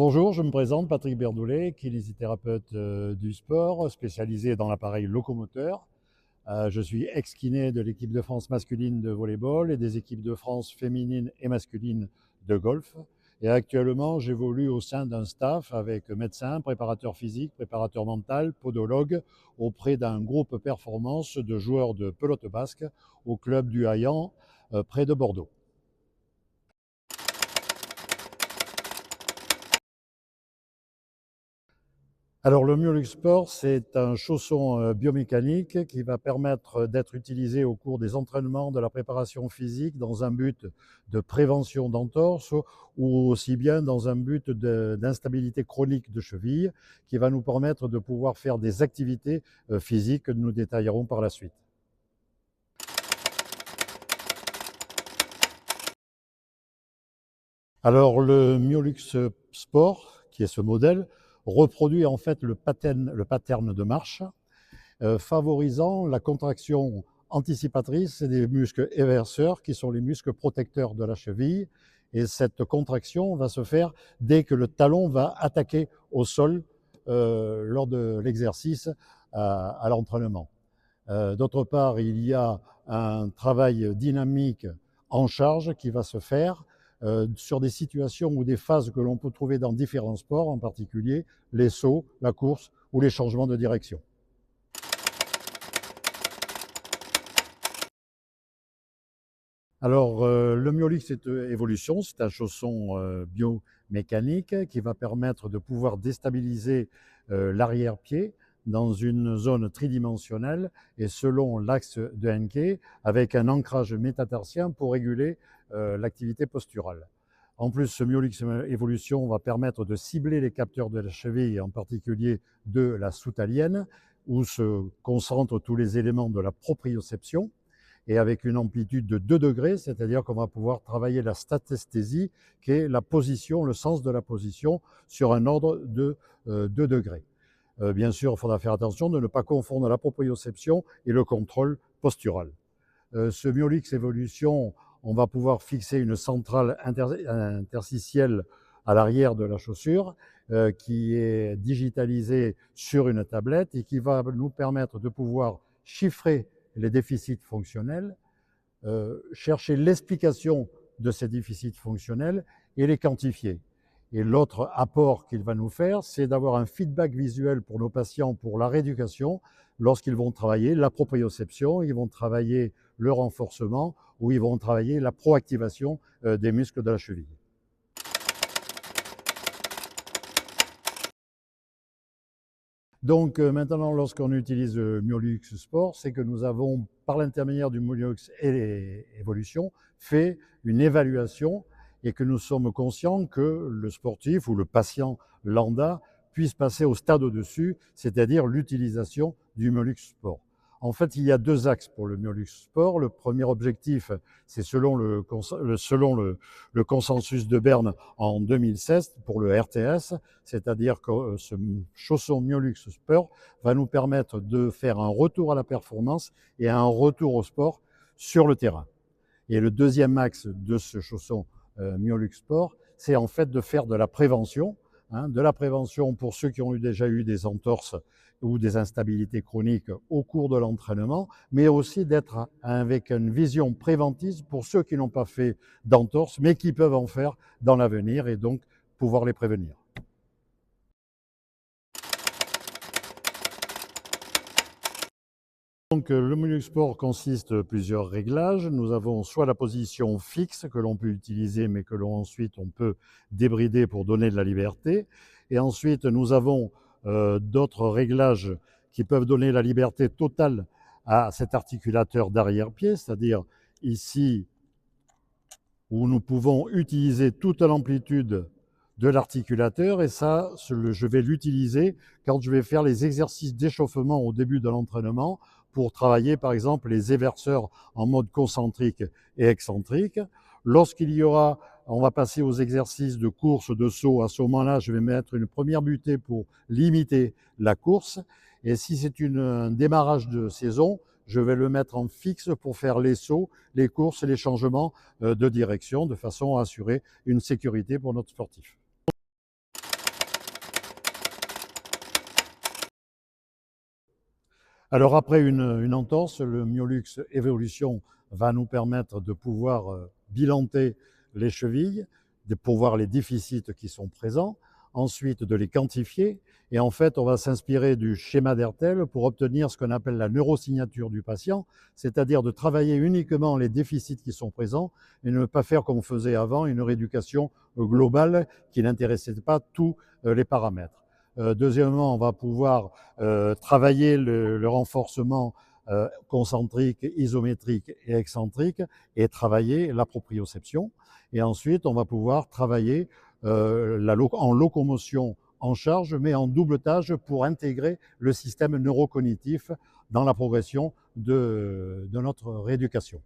Bonjour, je me présente, Patrick Berdoulet, kinésithérapeute du sport, spécialisé dans l'appareil locomoteur. Je suis ex-kiné de l'équipe de France masculine de volleyball et des équipes de France féminines et masculines de golf. Et actuellement, j'évolue au sein d'un staff avec médecin, préparateur physique, préparateur mental, podologue, auprès d'un groupe performance de joueurs de pelote basque au club du Haillan, près de Bordeaux. Alors le Myolux Sport, c'est un chausson biomécanique qui va permettre d'être utilisé au cours des entraînements de la préparation physique dans un but de prévention d'entorse ou aussi bien dans un but d'instabilité chronique de cheville qui va nous permettre de pouvoir faire des activités physiques que nous détaillerons par la suite. Alors le Myolux Sport, qui est ce modèle, reproduit en fait le pattern de marche, favorisant la contraction anticipatrice des muscles éverseurs, qui sont les muscles protecteurs de la cheville. Et cette contraction va se faire dès que le talon va attaquer au sol lors de l'exercice à l'entraînement. D'autre part, il y a un travail dynamique en charge qui va se faire sur des situations ou des phases que l'on peut trouver dans différents sports, en particulier les sauts, la course ou les changements de direction. Alors, le Myolix Evolution, c'est un chausson biomécanique qui va permettre de pouvoir déstabiliser l'arrière-pied dans une zone tridimensionnelle et selon l'axe de Henke, avec un ancrage métatarsien pour réguler l'activité posturale. En plus, ce Myolix Evolution va permettre de cibler les capteurs de la cheville, en particulier de la soutalienne, où se concentrent tous les éléments de la proprioception, et avec une amplitude de 2 degrés, c'est-à-dire qu'on va pouvoir travailler la statesthésie, qui est la position, le sens de la position, sur un ordre de 2 degrés. Bien sûr, il faudra faire attention de ne pas confondre la proprioception et le contrôle postural. Ce Myolix Evolution, on va pouvoir fixer une centrale interstitielle à l'arrière de la chaussure qui est digitalisée sur une tablette et qui va nous permettre de pouvoir chiffrer les déficits fonctionnels, chercher l'explication de ces déficits fonctionnels et les quantifier. Et l'autre apport qu'il va nous faire, c'est d'avoir un feedback visuel pour nos patients pour la rééducation lorsqu'ils vont travailler la proprioception, ils vont travailler le renforcement ou ils vont travailler la proactivation des muscles de la cheville. Donc maintenant, lorsqu'on utilise le Myolux Sport, c'est que nous avons, par l'intermédiaire du Myolux Evolution, fait une évaluation et que nous sommes conscients que le sportif ou le patient lambda puisse passer au stade au-dessus, c'est-à-dire l'utilisation du Myolux Sport. En fait, il y a 2 axes pour le Myolux Sport. Le premier objectif, c'est selon le consensus de Berne en 2016 pour le RTS, c'est-à-dire que ce chausson Myolux Sport va nous permettre de faire un retour à la performance et un retour au sport sur le terrain. Et le deuxième axe de ce chausson Myolux Sport, c'est en fait de faire de la prévention, de la prévention pour ceux qui ont déjà eu des entorses ou des instabilités chroniques au cours de l'entraînement, mais aussi d'être avec une vision préventive pour ceux qui n'ont pas fait d'entorse, mais qui peuvent en faire dans l'avenir et donc pouvoir les prévenir. Donc, le Myolux Sport consiste en plusieurs réglages. Nous avons soit la position fixe que l'on peut utiliser, mais que l'on ensuite on peut débrider pour donner de la liberté. Et ensuite, nous avons d'autres réglages qui peuvent donner la liberté totale à cet articulateur d'arrière-pied, c'est-à-dire ici où nous pouvons utiliser toute l'amplitude de l'articulateur et ça, je vais l'utiliser quand je vais faire les exercices d'échauffement au début de l'entraînement pour travailler par exemple les éverseurs en mode concentrique et excentrique. Lorsqu'il y aura, on va passer aux exercices de course, de saut, à ce moment-là, je vais mettre une première butée pour limiter la course. Et si c'est un démarrage de saison, je vais le mettre en fixe pour faire les sauts, les courses et les changements de direction de façon à assurer une sécurité pour notre sportif. Alors après une entorse, le Myolux Evolution va nous permettre de pouvoir bilanter les chevilles, pour voir les déficits qui sont présents, ensuite de les quantifier, et en fait on va s'inspirer du schéma d'Hertel pour obtenir ce qu'on appelle la neurosignature du patient, c'est-à-dire de travailler uniquement les déficits qui sont présents et ne pas faire comme on faisait avant une rééducation globale qui n'intéressait pas tous les paramètres. Deuxièmement, on va pouvoir travailler le renforcement concentrique, isométrique et excentrique et travailler la proprioception. Et ensuite, on va pouvoir travailler en locomotion en charge, mais en double tâche pour intégrer le système neurocognitif dans la progression de notre rééducation.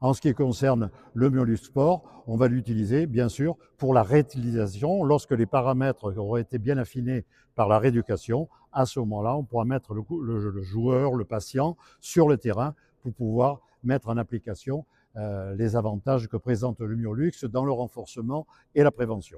En ce qui concerne le Myolux Sport, on va l'utiliser bien sûr pour la réutilisation. Lorsque les paramètres auront été bien affinés par la rééducation, à ce moment-là, on pourra mettre le joueur, le patient sur le terrain pour pouvoir mettre en application les avantages que présente le Myolux dans le renforcement et la prévention.